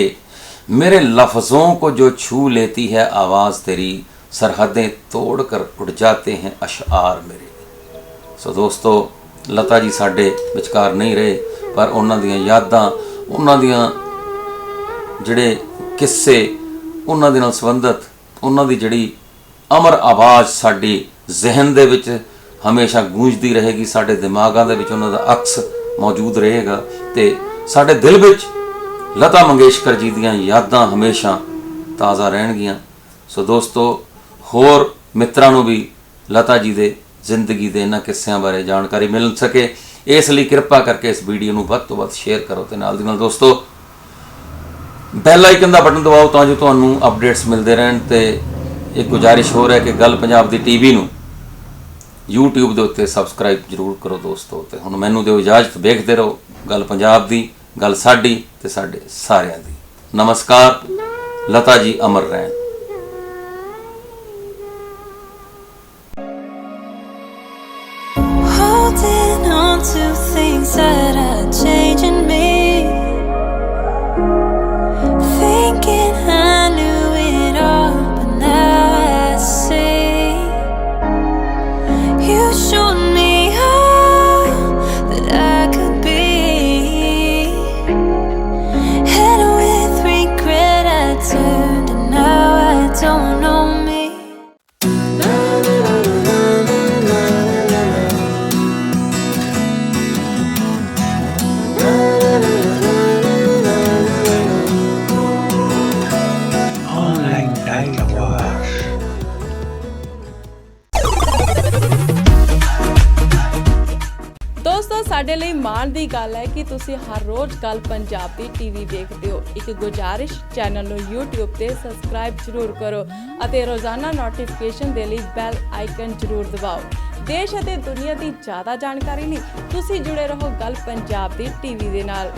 S1: मेरे लफ्ज़ों को जो छू लेती है आवाज़ तेरी, सरहदें तोड़ कर उड़ जाते हैं अशआर मेरे। सो दोस्तों, लता जी साडे विचकार नहीं रहे, पर उन्हां दीयां यादां, उन्हां दीयां जिहड़े किस्से उन्हां दे नाल संबंधित उन्हां दी जिहड़ी अमर आवाज़ साडी जहन दे विच हमेशा गूंजदी रहेगी, साडे दिमागां दे विच उन्हां दा अक्स मौजूद रहेगा ते साडे दिल विच लता मंगेशकर जी दीयां यादां हमेशा ताज़ा रहणगियां। सो दोस्तों, होर मित्रां नूं भी लता जी दे जिंदगी दे इन्हां किस्सियां बारे जानकारी मिल सके, इस लई कृपा करके इस वीडियो नूं वध तों वध शेयर करो ते नाल दी नाल दोस्तों बैल आइकन दा बटन दबाओ तां जो तुहानूं अपडेट्स मिलदे रहण। ते एक गुजारिश हो रहा है कि गल पंजाब दी टीवी नूं YouTube ਦੇ ਉੱਤੇ ਸਬਸਕ੍ਰਾਈਬ ਜ਼ਰੂਰ ਕਰੋ ਦੋਸਤੋ। ਤੇ ਹੁਣ ਮੈਨੂੰ ਦਿਓ ਇਜਾਜ਼ਤ, ਵੇਖਦੇ ਰਹੋ ਗੱਲ ਪੰਜਾਬ ਦੀ, ਗੱਲ ਸਾਡੀ ਤੇ ਸਾਡੇ ਸਾਰਿਆਂ ਦੀ। ਨਮਸਕਾਰ, ਲਤਾ ਜੀ ਅਮਰ ਰਹਿਣ।
S2: Holding on to things that are changing me, thinking I knew it all, but now I see you showed me all that I could be, and with regret I turned, and now I don't know me.
S3: Online dialogue.
S4: ਦੋਸਤੋ, ਸਾਡੇ ਲਈ ਮਾਣ ਦੀ ਗੱਲ ਹੈ ਕਿ ਤੁਸੀਂ ਹਰ ਰੋਜ਼ ਗੱਲ ਪੰਜਾਬ ਦੀ TV ਦੇਖਦੇ ਹੋ। ਇੱਕ ਗੁਜ਼ਾਰਿਸ਼, ਚੈਨਲ ਨੂੰ YouTube ਤੇ ਸਬਸਕ੍ਰਾਈਬ ਜ਼ਰੂਰ ਕਰੋ ਅਤੇ ਰੋਜ਼ਾਨਾ ਨੋਟੀਫਿਕੇਸ਼ਨ ਦੇ ਲਈ ਬੈਲ ਆਈਕਨ ਜ਼ਰੂਰ ਦਬਾਓ। ਦੇਸ਼ ਅਤੇ ਦੁਨੀਆ ਦੀ ਜ਼ਿਆਦਾ ਜਾਣਕਾਰੀ ਲਈ ਤੁਸੀਂ ਜੁੜੇ ਰਹੋ ਗੱਲ ਪੰਜਾਬ ਦੀ ਟੀਵੀ ਦੇ ਨਾਲ।